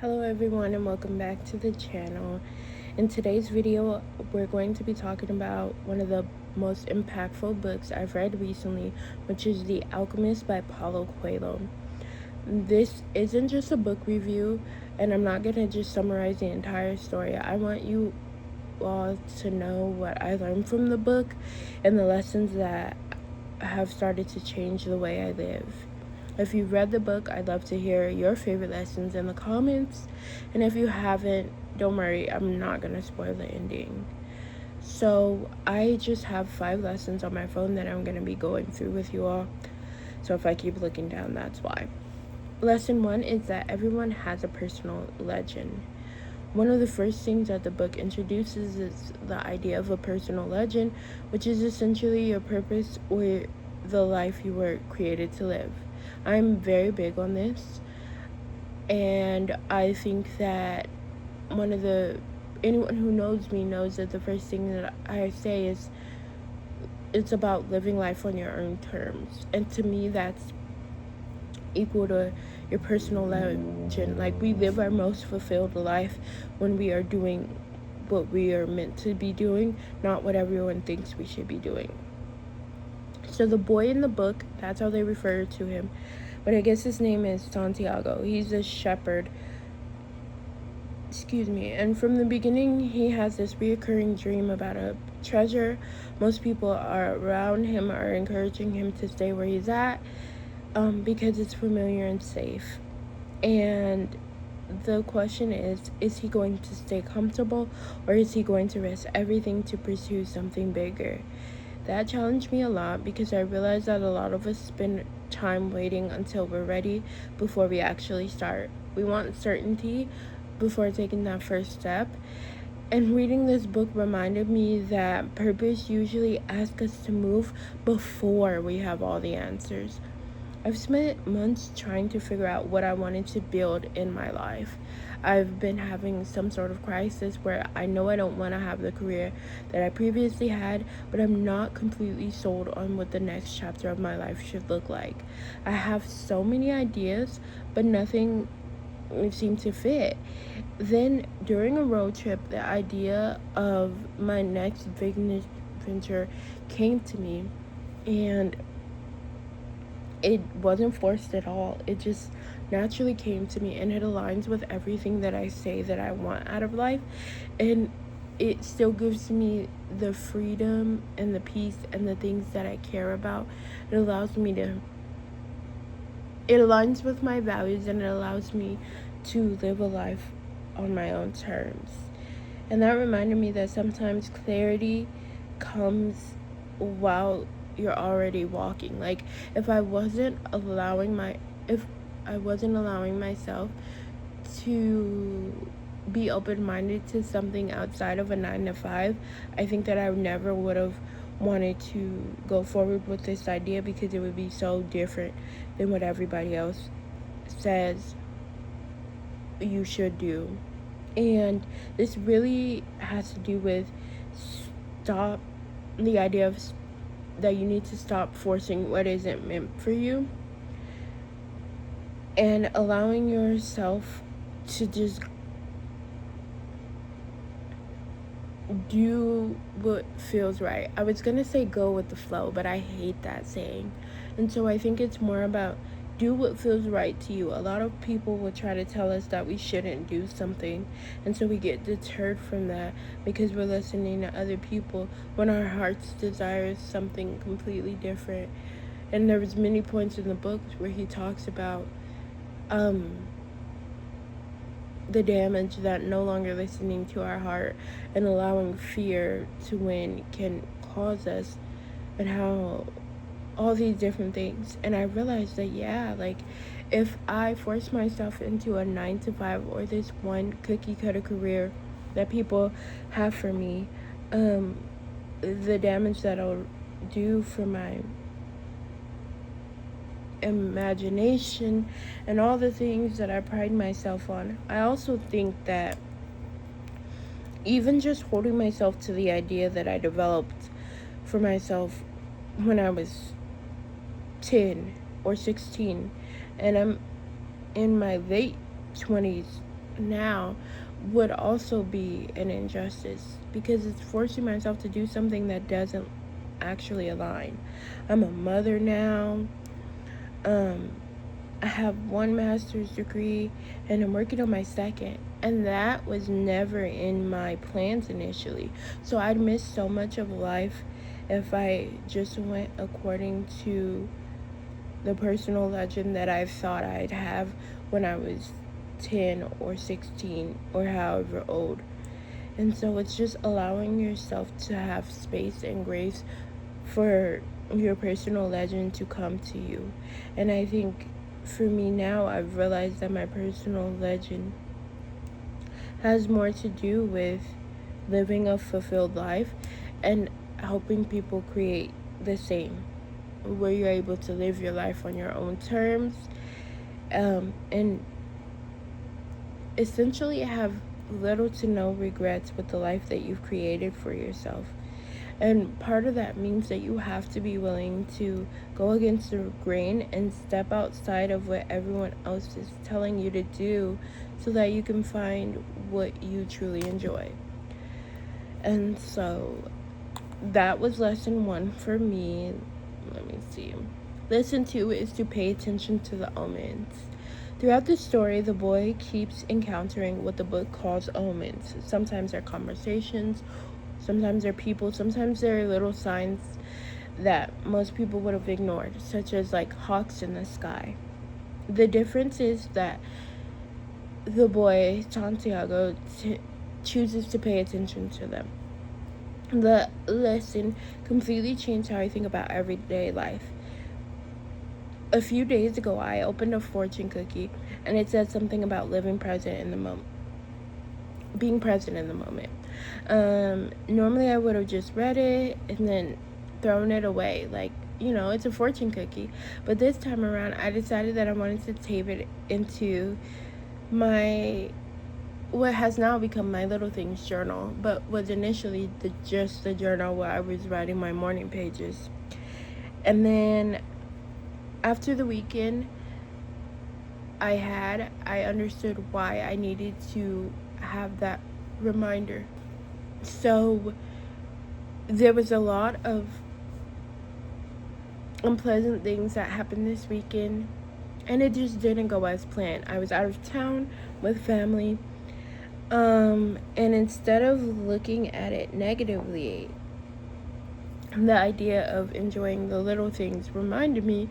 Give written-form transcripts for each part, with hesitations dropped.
Hello everyone and welcome back to the channel. In today's video, we're going to be talking about one of the most impactful books I've read recently, which is The Alchemist by Paulo Coelho. This isn't just a book review, and I'm not going to just summarize the entire story. I want you all to know what I learned from the book and the lessons that have started to change the way I live. If you've read the book, I'd love to hear your favorite lessons in the comments. And if you haven't, don't worry, I'm not going to spoil the ending. So I just have 5 lessons on my phone that I'm going to be going through with you all. So if I keep looking down, that's why. Lesson 1 is that everyone has a personal legend. One of the first things that the book introduces is the idea of a personal legend, which is essentially your purpose or the life you were created to live. I'm very big on this, and I think that anyone who knows me knows that the first thing that I say is it's about living life on your own terms. And to me, that's equal to your personal legend. Like, we live our most fulfilled life when we are doing what we are meant to be doing, not what everyone thinks we should be doing. So the boy in the book, that's how they refer to him, but I guess his name is Santiago. He's a shepherd. And from the beginning, he has this reoccurring dream about a treasure. Most people around him are encouraging him to stay where he's at because it's familiar and safe. And the question is he going to stay comfortable, or is he going to risk everything to pursue something bigger? That challenged me a lot because I realized that a lot of us spend time waiting until we're ready before we actually start. We want certainty before taking that first step. And reading this book reminded me that purpose usually asks us to move before we have all the answers. I've spent months trying to figure out what I wanted to build in my life. I've been having some sort of crisis where I know I don't want to have the career that I previously had, but I'm not completely sold on what the next chapter of my life should look like. I have so many ideas, but nothing seemed to fit. Then, during a road trip, the idea of my next big venture came to me, and it wasn't forced at all. It just naturally came to me, and it aligns with everything that I say that I want out of life. And it still gives me the freedom and the peace and the things that I care about. It aligns with my values, and it allows me to live a life on my own terms. And that reminded me that sometimes clarity comes while you're already walking. Like, if I wasn't allowing myself to be open-minded to something outside of a 9 to 5, I think that I never would have wanted to go forward with this idea, because it would be so different than what everybody else says you should do. And this really has to do with the idea of that you need to stop forcing what isn't meant for you, and allowing yourself to just do what feels right. I was gonna say go with the flow, but I hate that saying. And so I think it's more about do what feels right to you. A lot of people will try to tell us that we shouldn't do something, and so we get deterred from that because we're listening to other people when our heart's desire is something completely different. And there was many points in the book where he talks about the damage that no longer listening to our heart and allowing fear to win can cause us, and how all these different things. And I realized that, like, if I force myself into a 9 to 5 or this one cookie cutter career that people have for me, the damage that I'll do for my imagination and all the things that I pride myself on. I also think that even just holding myself to the idea that I developed for myself when I was 10 or 16, and I'm in my late 20s now would also be an injustice, because it's forcing myself to do something that doesn't actually align. I'm a mother now. Um, I have one master's degree and I'm working on my second. And that was never in my plans initially. So I'd miss so much of life if I just went according to the personal legend that I thought I'd have when I was 10 or 16 or however old. And so it's just allowing yourself to have space and grace for your personal legend to come to you. And I think for me now, I've realized that my personal legend has more to do with living a fulfilled life and helping people create the same, where you're able to live your life on your own terms, and essentially have little to no regrets with the life that you've created for yourself. And part of that means that you have to be willing to go against the grain and step outside of what everyone else is telling you to do so that you can find what you truly enjoy. And so that was lesson 1 for me. Let me see. Lesson 2 is to pay attention to the omens. Throughout the story, the boy keeps encountering what the book calls omens. Sometimes they're conversations, sometimes they're people, sometimes they're little signs that most people would have ignored, such as like hawks in the sky. The difference is that the boy, Santiago, chooses to pay attention to them. The lesson completely changed how I think about everyday life. A few days ago, I opened a fortune cookie, and it said something about living present in the moment. Being present in the moment. Normally I would have just read it and then thrown it away, like, it's a fortune cookie. But this time around, I decided that I wanted to tape it into what has now become my Little Things journal, but was initially just the journal where I was writing my morning pages. And then after the weekend I understood why I needed to have that reminder. So there was a lot of unpleasant things that happened this weekend, and it just didn't go as planned. I was out of town with family, and instead of looking at it negatively, the idea of enjoying the little things reminded me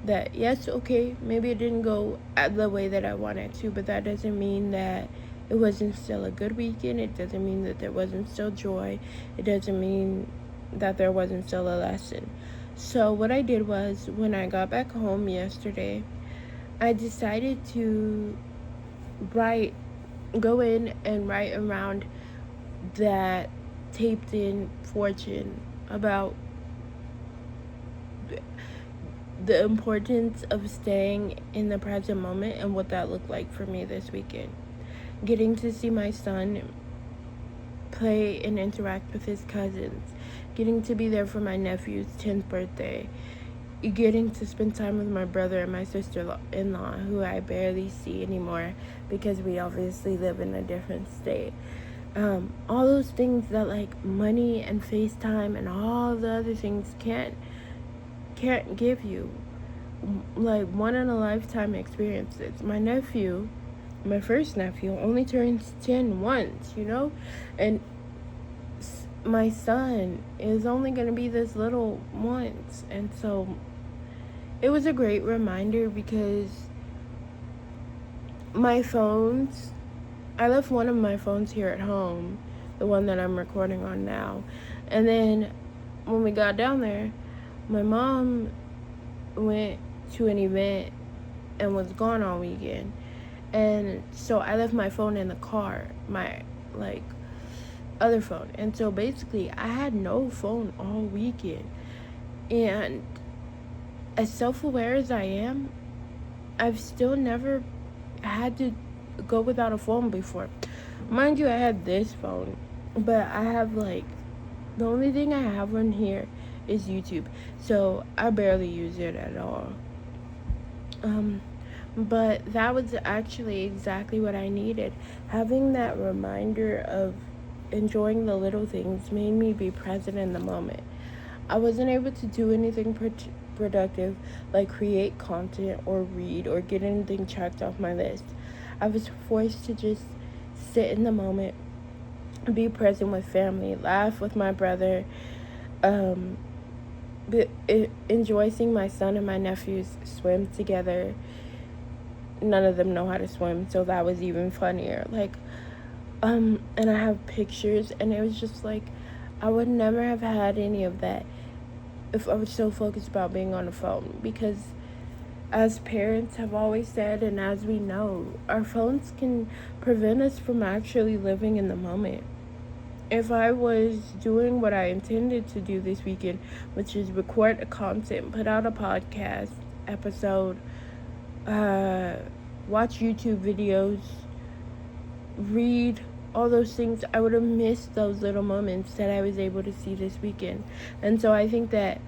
that yes, okay, maybe it didn't go the way that I wanted to, but that doesn't mean that it wasn't still a good weekend. It doesn't mean that there wasn't still joy. It doesn't mean that there wasn't still a lesson. So what I did was, when I got back home yesterday, I decided to go in and write around that taped in fortune about the importance of staying in the present moment and what that looked like for me this weekend. Getting to see my son play and interact with his cousins, getting to be there for my nephew's 10th birthday, getting to spend time with my brother and my sister-in-law, who I barely see anymore because we obviously live in a different state. All those things that like money and FaceTime and all the other things can't give you, like one in a lifetime experiences. My first nephew only turns 10 once, and my son is only going to be this little once. And so it was a great reminder, because I left one of my phones here at home, the one that I'm recording on now. And then when we got down there, my mom went to an event and was gone all weekend. And so I left my phone in the car, my other phone. And so basically I had no phone all weekend. And as self-aware as I am, I've still never had to go without a phone before. Mind you, I had this phone, but I have the only thing I have on here is YouTube. So I barely use it at all. But that was actually exactly what I needed. Having that reminder of enjoying the little things made me be present in the moment. I wasn't able to do anything productive, like create content or read or get anything checked off my list. I was forced to just sit in the moment, be present with family, laugh with my brother, um, enjoy seeing my son and my nephews swim together. None of them know how to swim, so that was even funnier. And I have pictures, and it was just like, I would never have had any of that if I was so focused about being on the phone. Because as parents have always said, and as we know, our phones can prevent us from actually living in the moment. If I was doing what I intended to do this weekend, which is record a content, put out a podcast episode, watch YouTube videos, read, all those things, I would have missed those little moments that I was able to see this weekend. And so I think that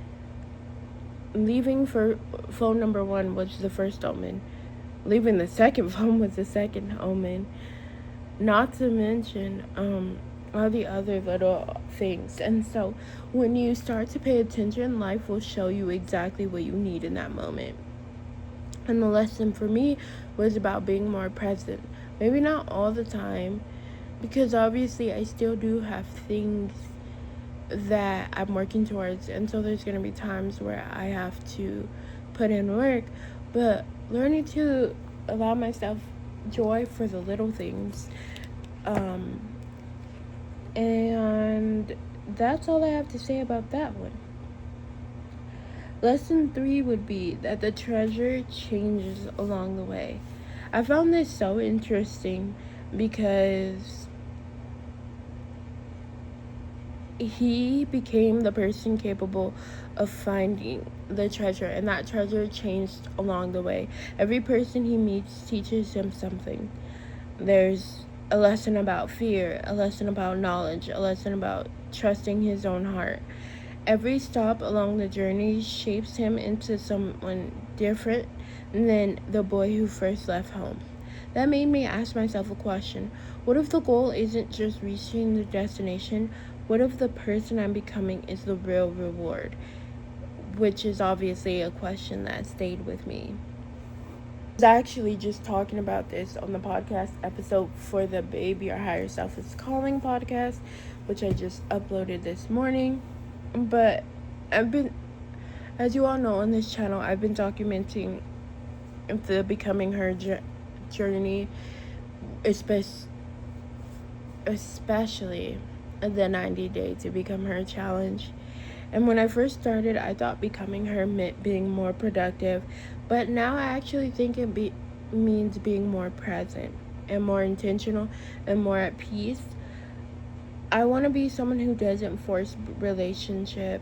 leaving for phone number one was the first omen. Leaving the second phone was the second omen. Not to mention all the other little things. And so when you start to pay attention, life will show you exactly what you need in that moment. And the lesson for me was about being more present. Maybe not all the time, because obviously I still do have things that I'm working towards, and so there's going to be times where I have to put in work, but learning to allow myself joy for the little things. And that's all I have to say about that one. Lesson 3 would be that the treasure changes along the way. I found this so interesting because he became the person capable of finding the treasure, and that treasure changed along the way. Every person he meets teaches him something. There's a lesson about fear, a lesson about knowledge, a lesson about trusting his own heart. Every stop along the journey shapes him into someone different than the boy who first left home. That made me ask myself a question. What if the goal isn't just reaching the destination? What if the person I'm becoming is the real reward? Which is obviously a question that stayed with me. I was actually just talking about this on the podcast episode for the Baby Your Higher Self is Calling podcast, which I just uploaded this morning. But as you all know on this channel, I've been documenting the Becoming Her journey, especially the 90 Day to Become Her challenge. And when I first started, I thought becoming her meant being more productive, but now I actually think it means being more present and more intentional and more at peace. I want to be someone who doesn't force relationship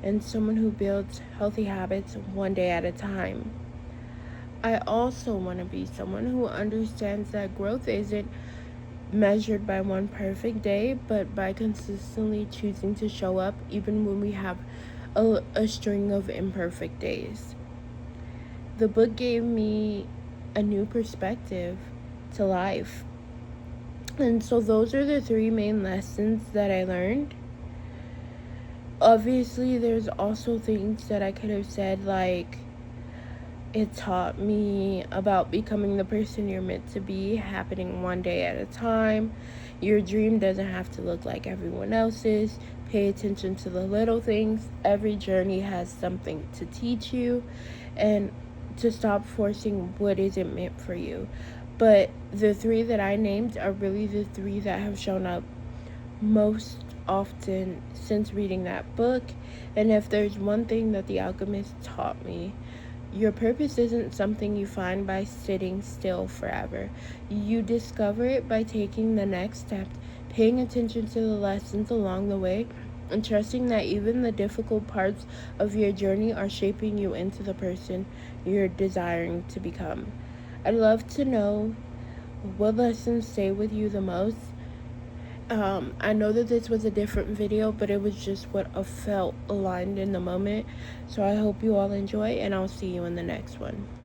and someone who builds healthy habits one day at a time. I also want to be someone who understands that growth isn't measured by one perfect day, but by consistently choosing to show up even when we have a string of imperfect days. The book gave me a new perspective to life. And so those are the 3 main lessons that I learned. Obviously, there's also things that I could have said, like it taught me about becoming the person you're meant to be, happening one day at a time. Your dream doesn't have to look like everyone else's. Pay attention to the little things. Every journey has something to teach you, and to stop forcing what isn't meant for you. But the 3 that I named are really the 3 that have shown up most often since reading that book. And if there's one thing that The Alchemist taught me, your purpose isn't something you find by sitting still forever. You discover it by taking the next step, paying attention to the lessons along the way, and trusting that even the difficult parts of your journey are shaping you into the person you're desiring to become. I'd love to know what lessons stay with you the most. I know that this was a different video, but it was just what I felt aligned in the moment. So I hope you all enjoy, and I'll see you in the next one.